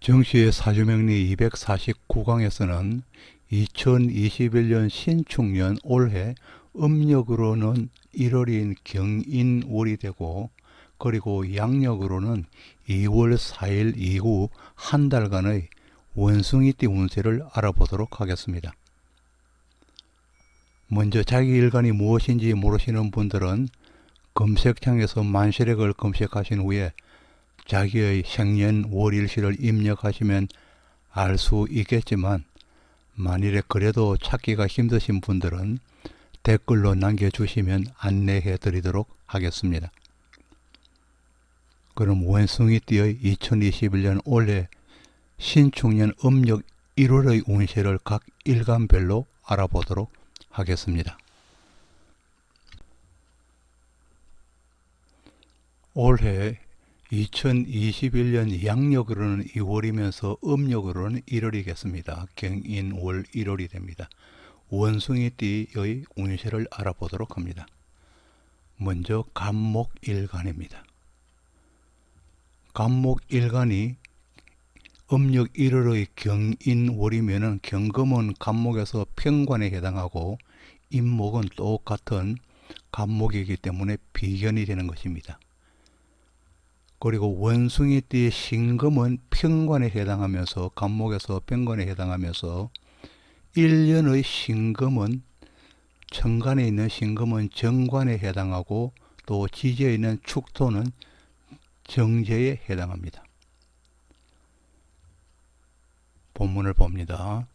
정시의 사주명리 249강에서는 2021년 신축년 올해 음력으로는 1월인 경인월이 되고, 그리고 양력으로는 2월 4일 이후 한 달간의 원숭이띠 운세를 알아보도록 하겠습니다. 먼저 자기 일간이 무엇인지 모르시는 분들은 검색창에서 만시력을 검색하신 후에 자기의 생년 월일시를 입력하시면 알 수 있겠지만, 만일에 그래도 찾기가 힘드신 분들은 댓글로 남겨주시면 안내해 드리도록 하겠습니다. 그럼 원숭이띠의 2021년 올해 신축년 음력 1월의 운세를 각 일간별로 알아보도록 하겠습니다. 올해 2021년 양력으로는 2월이면서 음력으로는 1월이겠습니다. 경인월 1월이 됩니다. 원숭이띠의 운세를 알아보도록 합니다. 먼저 간목일간입니다. 간목일간이 음력 1월의 경인월이면 경금은 간목에서 편관에 해당하고 임목은 똑같은 간목이기 때문에 비견이 되는 것입니다. 그리고 원숭이띠의 신금은 편관에 해당하면서 간목에서 편관에 해당하면서 1년의 신금은 천간에 있는 신금은 정관에 해당하고 또 지지에 있는 축토는 정제에 해당합니다. 본문을 봅니다.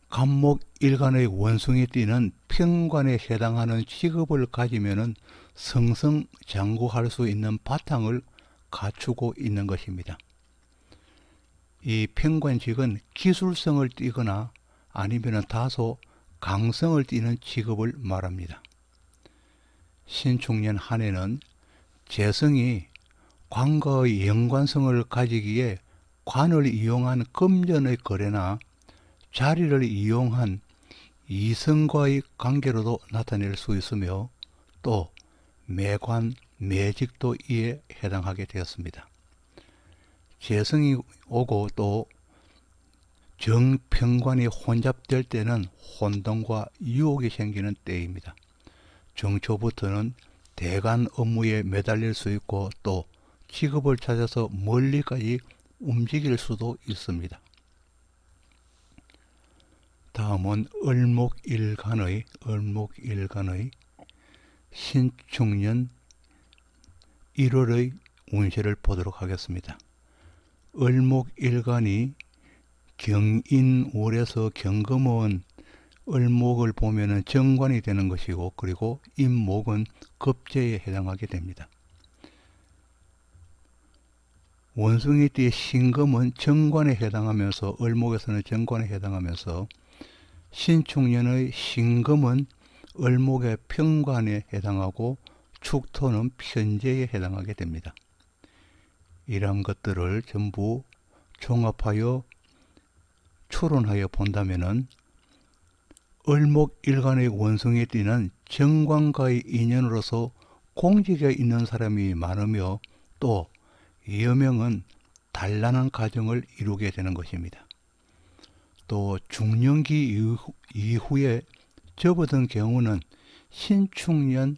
간목일간의 원숭이띠는 편관에 해당하는 직업을 가지면 승승장구할 수 있는 바탕을 갖추고 있는 것입니다. 이 편관직은 기술성을 띠거나 아니면 다소 강성을 띠는 직업을 말합니다. 신축년 한 해는 재성이 관과의 연관성을 가지기에 관을 이용한 금전의 거래나 자리를 이용한 이성과의 관계로도 나타낼 수 있으며, 또 매관, 매직도 이에 해당하게 되었습니다. 재성이 오고 또 정편관이 혼잡될 때는 혼동과 유혹이 생기는 때입니다. 정초부터는 대간 업무에 매달릴 수 있고 또 직업을 찾아서 멀리까지 움직일 수도 있습니다. 다음은 을목일간의 신축년 1월의 운세를 보도록 하겠습니다. 을목일간이 경인월에서 경금은 을목을 보면 정관이 되는 것이고, 그리고 임목은 급제에 해당하게 됩니다. 원숭이띠의 신금은 정관에 해당하면서 을목에서는 정관에 해당하면서 신축년의 신금은 을목의 편관에 해당하고 축토는 편제에 해당하게 됩니다. 이러한 것들을 전부 종합하여 추론하여 본다면은 을목일간의 원숭이띠는 정관과의 인연으로서 공직에 있는 사람이 많으며 또 여명은 단란한 가정을 이루게 되는 것입니다. 또 중년기 이후에 접어든 경우는 신축년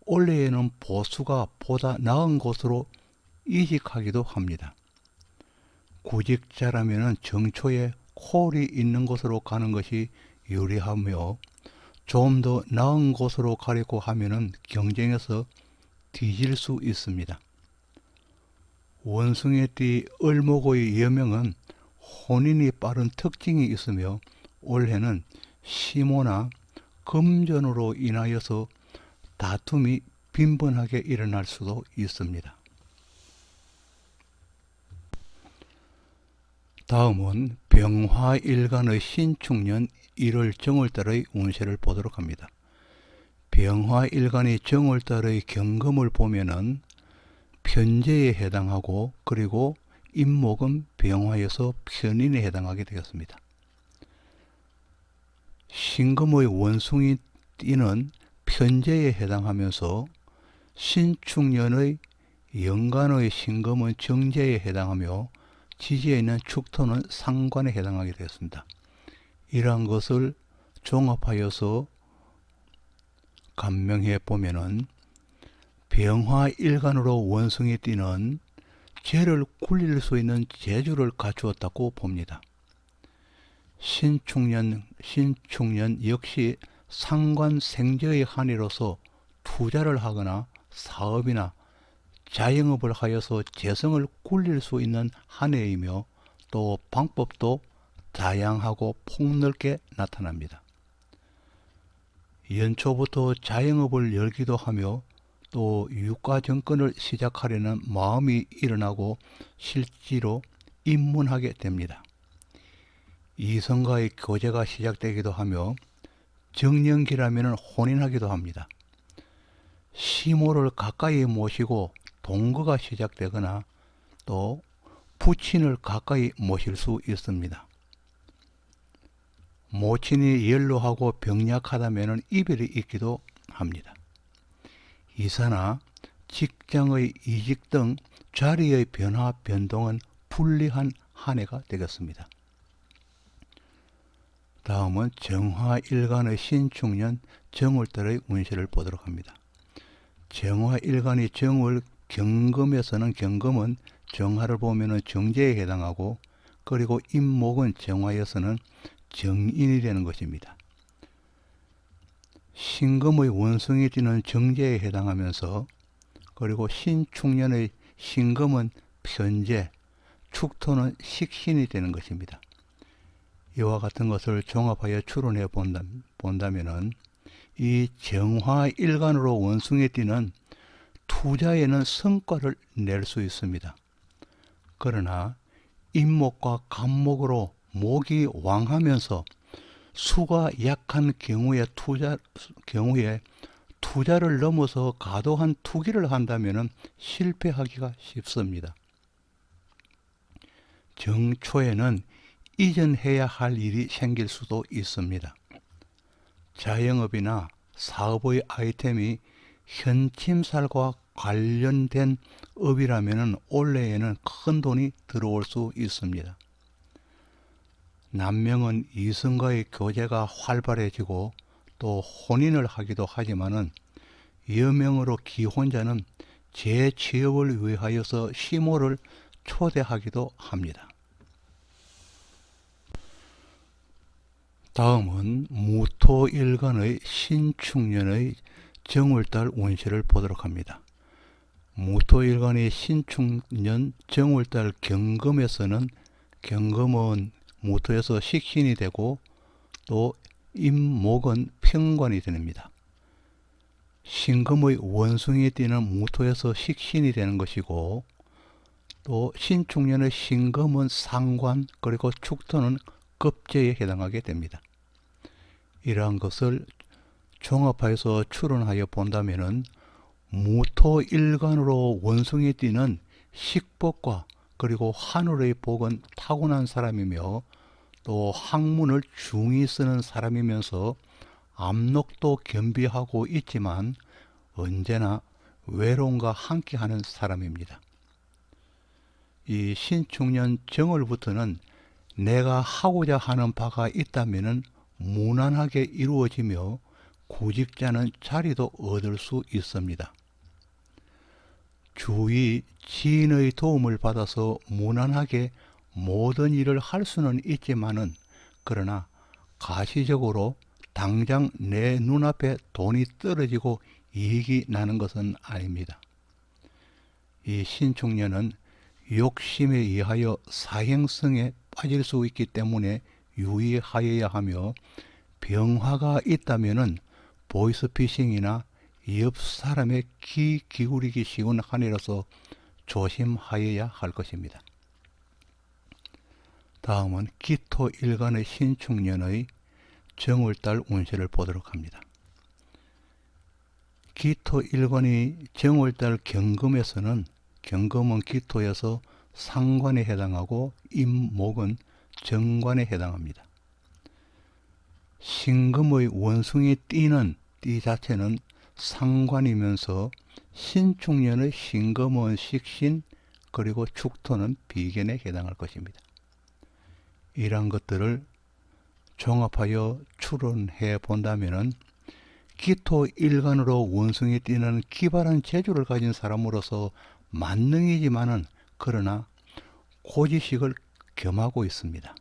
올해에는 보수가 보다 나은 곳으로 이직하기도 합니다. 구직자라면 정초에 홀이 있는 곳으로 가는 것이 유리하며, 좀 더 나은 곳으로 가려고 하면 경쟁에서 뒤질 수 있습니다. 원숭이띠 을목의 여명은 혼인이 빠른 특징이 있으며 올해는 시모나 금전으로 인하여서 다툼이 빈번하게 일어날 수도 있습니다. 다음은 병화일간의 신축년 1월 정월달의 운세를 보도록 합니다. 병화일간이 정월달의 경금을 보면은 편제에 해당하고, 그리고 임목은 병화에서 편인에 해당하게 되었습니다. 신금의 원숭이띠는 편제에 해당하면서 신축년의 연간의 신금은 정제에 해당하며 지지에 있는 축토는 상관에 해당하게 되었습니다. 이러한 것을 종합하여서 감명해 보면은 병화일간으로 원숭이 띠는 죄를 굴릴 수 있는 재주를 갖추었다고 봅니다. 신축년 역시 상관생재의 한 해로서 투자를 하거나 사업이나 자영업을 하여서 재성을 굴릴 수 있는 한 해이며 또 방법도 다양하고 폭넓게 나타납니다. 연초부터 자영업을 열기도 하며 또 유가증권을 시작하려는 마음이 일어나고 실제로 입문하게 됩니다. 이성과의 교제가 시작되기도 하며 정년기라면 혼인하기도 합니다. 시모를 가까이 모시고 동거가 시작되거나 또 부친을 가까이 모실 수 있습니다. 모친이 연로하고 병약하다면 이별이 있기도 합니다. 이사나 직장의 이직 등 자리의 변화 변동은 불리한 한 해가 되겠습니다. 다음은 정화일간의 신축년 정월달의 운세를 보도록 합니다. 정화일간이 정월 경금에서는 경금은 정화를 보면 정제에 해당하고 그리고 임목은 정화에서는 정인이 되는 것입니다. 신금의 원숭이 띠는 정제에 해당하면서 그리고 신축년의 신금은 편재, 축토는 식신이 되는 것입니다. 이와 같은 것을 종합하여 추론해 본다면은 이 정화일간으로 원숭이 띠는 투자에는 성과를 낼 수 있습니다. 그러나 임목과 간목으로 목이 왕하면서 수가 약한 경우에 투자를 넘어서 과도한 투기를 한다면 실패하기가 쉽습니다. 정초에는 이전해야 할 일이 생길 수도 있습니다. 자영업이나 사업의 아이템이 현침살과 관련된 업이라면 올해에는 큰 돈이 들어올 수 있습니다. 남명은 이성과의 교제가 활발해지고 또 혼인을 하기도 하지만은 여명으로 기혼자는 재취업을 위하여서 시모를 초대하기도 합니다. 다음은 무토일간의 신축년의 정월달 운세를 보도록 합니다. 무토일간의 신축년 정월달 경금에서는 경금은 무토에서 식신이 되고 또 임목은 평관이 됩니다. 신금의 원숭이 띠는 무토에서 식신이 되는 것이고 또 신축년의 신금은 상관 그리고 축토는 급제에 해당하게 됩니다. 이러한 것을 종합하여서 추론하여 본다면은 무토일간으로 원숭이 띠는 식복과 그리고 하늘의 복은 타고난 사람이며 또 학문을 중히 쓰는 사람이면서 압록도 겸비하고 있지만 언제나 외로움과 함께하는 사람입니다. 이 신축년 정월부터는 내가 하고자 하는 바가 있다면 무난하게 이루어지며 구직자는 자리도 얻을 수 있습니다. 주위 지인의 도움을 받아서 무난하게 모든 일을 할 수는 있지만은 그러나 가시적으로 당장 내 눈앞에 돈이 떨어지고 이익이 나는 것은 아닙니다. 이 신축년은 욕심에 의하여 사행성에 빠질 수 있기 때문에 유의하여야 하며 병화가 있다면은 보이스피싱이나 옆 사람의 귀 기울이기 쉬운 한 해라서 조심하여야 할 것입니다. 다음은 기토일간의 신축년의 정월달 운세를 보도록 합니다. 기토일간이 정월달 경금에서는 경금은 기토에서 상관에 해당하고 임목은 정관에 해당합니다. 신금의 원숭이 띠는 띠 자체는 상관이면서 신축년의 신금은 식신 그리고 축토는 비견에 해당할 것입니다. 이러한 것들을 종합하여 추론해 본다면은 기토 일간으로 원숭이 띠는 기발한 재주를 가진 사람으로서 만능이지만은 그러나 고지식을 겸하고 있습니다.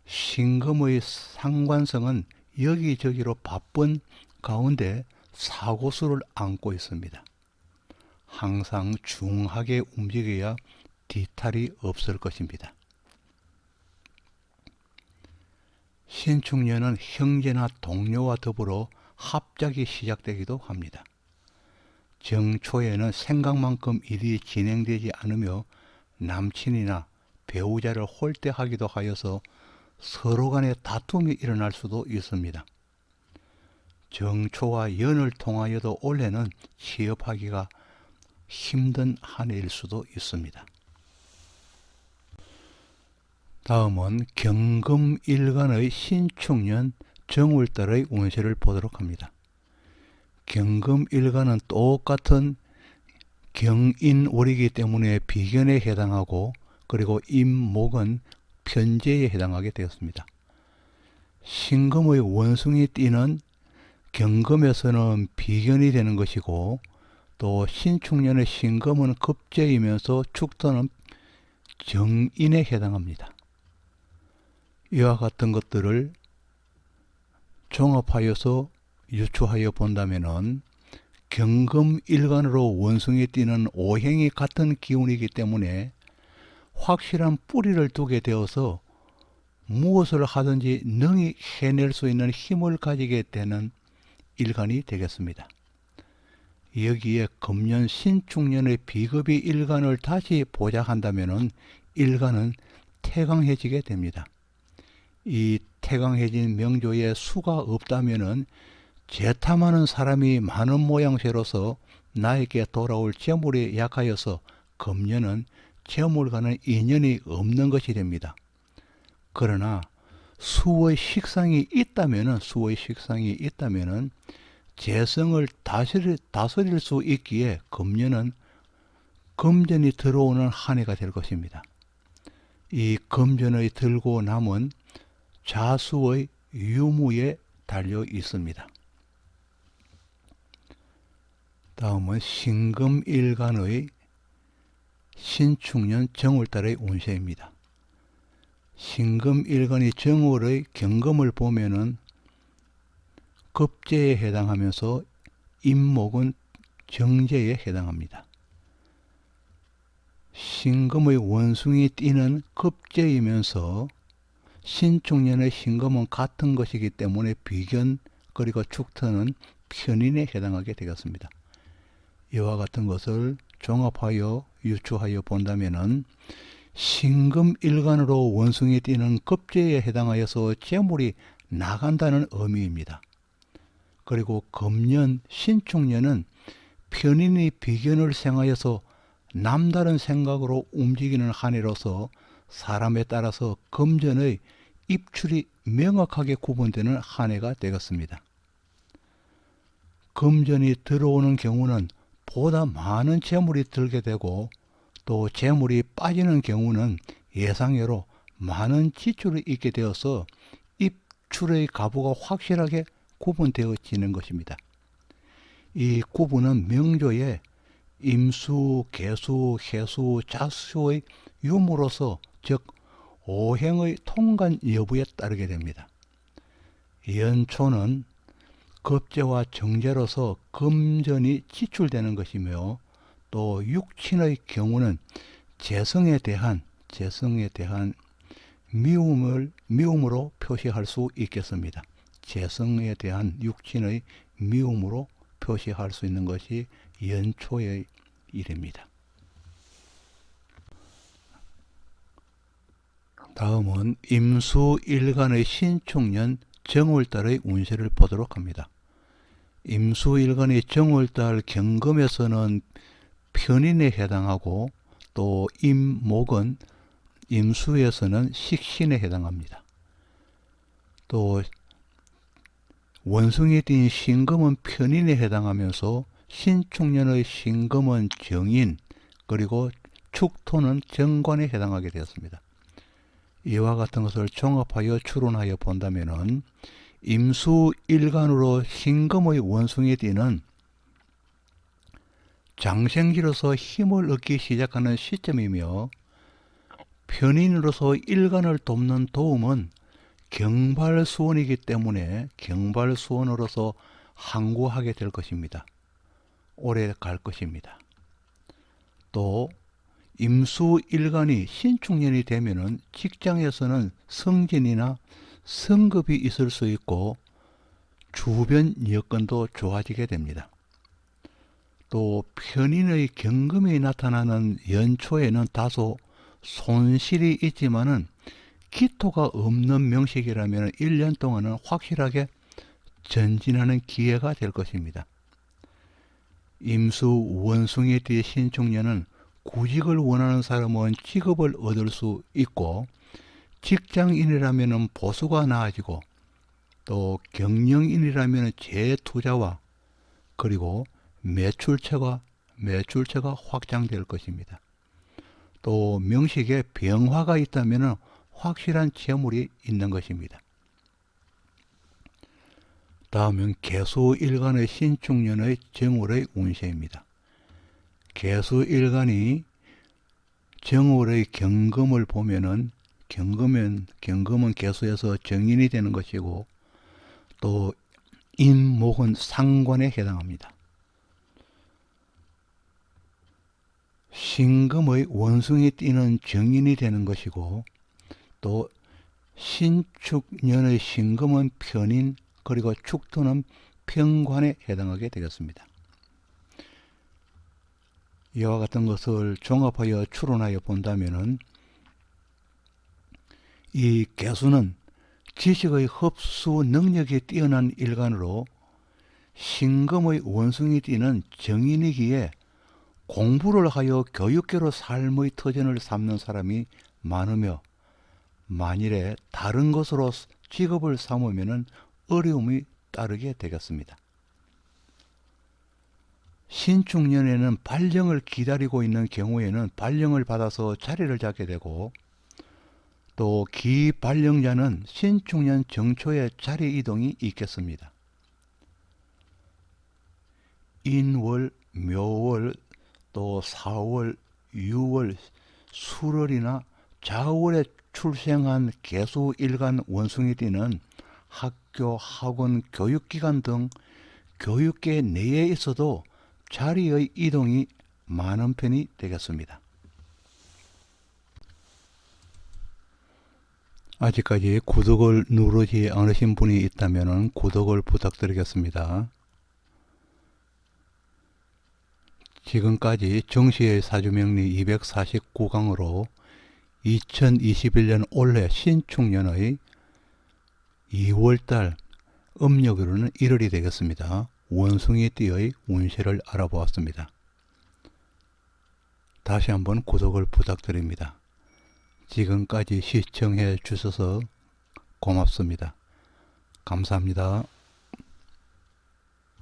신금의 상관성은 여기저기로 바쁜 가운데 사고수를 안고 있습니다. 항상 중하게 움직여야 뒤탈이 없을 것입니다. 신축년은 형제나 동료와 더불어 합작이 시작되기도 합니다. 정초에는 생각만큼 일이 진행되지 않으며 남친이나 배우자를 홀대하기도 하여서 서로 간에 다툼이 일어날 수도 있습니다. 정초와 연을 통하여도 올해는 취업하기가 힘든 한 해일 수도 있습니다. 다음은 경금일간의 신축년 정월달의 운세를 보도록 합니다. 경금일간은 똑같은 경인월이기 때문에 비견에 해당하고 그리고 임목은 편재에 해당하게 되었습니다. 신금의 원숭이 띠는 경금에서는 비견이 되는 것이고 또 신축년의 신금은 급재이면서 축토는 정인에 해당합니다. 이와 같은 것들을 종합하여서 유추하여 본다면은 경금일간으로 원숭이 띠는 오행이 같은 기운이기 때문에 확실한 뿌리를 두게 되어서 무엇을 하든지 능히 해낼 수 있는 힘을 가지게 되는 일간이 되겠습니다. 여기에 금년 신축년의 비급이 일간을 다시 보자한다면은 일간은 태강해지게 됩니다. 이 태강해진 명조에 수가 없다면은 재탐하는 사람이 많은 모양새로서 나에게 돌아올 재물이 약하여서 금년은 재물과는 인연이 없는 것이 됩니다. 그러나 수의 식상이 있다면은 재성을 다스릴 수 있기에 금년은 금전이 들어오는 한 해가 될 것입니다. 이 금전의 들고 남은 자수의 유무에 달려 있습니다. 다음은 신금일간의 신축년 정월달의 운세입니다. 신금일간이 정월의 경금을 보면은 급재에 해당하면서 임목은 정재에 해당합니다. 신금의 원숭이 띠는 급재이면서 신축년의 신금은 같은 것이기 때문에 비견 그리고 축토는 편인에 해당하게 되겠습니다. 이와 같은 것을 종합하여 유추하여 본다면은 신금일간으로 원숭이 띠는 급재에 해당하여서 재물이 나간다는 의미입니다. 그리고 금년 신축년은 편인이 비견을 생하여서 남다른 생각으로 움직이는 한 해로서 사람에 따라서 금전의 입출이 명확하게 구분되는 한 해가 되겠습니다. 금전이 들어오는 경우는 보다 많은 재물이 들게 되고 또 재물이 빠지는 경우는 예상외로 많은 지출이 있게 되어서 입출의 가부가 확실하게 구분되어지는 것입니다. 이 구분은 명조에 임수, 계수, 해수, 자수의 유무로서 즉 오행의 통관 여부에 따르게 됩니다. 연초는 급재와 정재로서 금전이 지출되는 것이며 또 육친의 경우는 재성에 대한 미움으로 표시할 수 있겠습니다. 재성에 대한 육친의 미움으로 표시할 수 있는 것이 연초의 일입니다. 다음은 임수일간의 신축년 정월달의 운세를 보도록 합니다. 임수일간의 정월달 경금에서는 편인에 해당하고 또 임목은 임수에서는 식신에 해당합니다. 또 원숭이 띈 신금은 편인에 해당하면서 신축년의 신금은 정인 그리고 축토는 정관에 해당하게 되었습니다. 이와 같은 것을 종합하여 추론하여 본다면은 임수일간으로 신금의 원숭이에 띠는 장생지로서 힘을 얻기 시작하는 시점이며 편인으로서 일간을 돕는 도움은 경발수원이기 때문에 경발수원으로서 항구하게 될 것입니다. 오래 갈 것입니다. 또 임수일간이 신축년이 되면은 직장에서는 승진이나 승급이 있을 수 있고 주변 여건도 좋아지게 됩니다. 또 편인의 경금이 나타나는 연초에는 다소 손실이 있지만은 기토가 없는 명식이라면 1년 동안은 확실하게 전진하는 기회가 될 것입니다. 임수 원숭이 띠 신축년은 구직을 원하는 사람은 직업을 얻을 수 있고 직장인이라면 보수가 나아지고 또 경영인이라면 재투자와 그리고 매출처가 확장될 것입니다. 또 명식에 병화가 있다면 확실한 재물이 있는 것입니다. 다음은 개수일간의 신축년의 정월의 운세입니다. 개수일간이 정월의 경금을 보면은 경금은 개수에서 정인이 되는 것이고 또 인목은 상관에 해당합니다. 신금의 원숭이 띠는 정인이 되는 것이고 또 신축년의 신금은 편인 그리고 축토는 편관에 해당하게 되겠습니다. 이와 같은 것을 종합하여 추론하여 본다면은 이 개수는 지식의 흡수 능력이 뛰어난 일간으로 신금의 원숭이 띠는 정인이기에 공부를 하여 교육계로 삶의 터전을 삼는 사람이 많으며 만일에 다른 것으로 직업을 삼으면 어려움이 따르게 되겠습니다. 신축년에는 발령을 기다리고 있는 경우에는 발령을 받아서 자리를 잡게 되고 또 기발령자는 신축년 정초에 자리 이동이 있겠습니다. 인월, 묘월, 또 4월, 6월, 수월이나 자월에 출생한 개수일간 원숭이띠는 학교, 학원, 교육기관 등 교육계 내에 있어도 자리의 이동이 많은 편이 되겠습니다. 아직까지 구독을 누르지 않으신 분이 있다면 구독을 부탁드리겠습니다. 지금까지 정시의 사주명리 249강으로 2021년 올해 신축년의 2월달 음력으로는 1월이 되겠습니다. 원숭이띠의 운세를 알아보았습니다. 다시 한번 구독을 부탁드립니다. 지금까지 시청해 주셔서 고맙습니다. 감사합니다.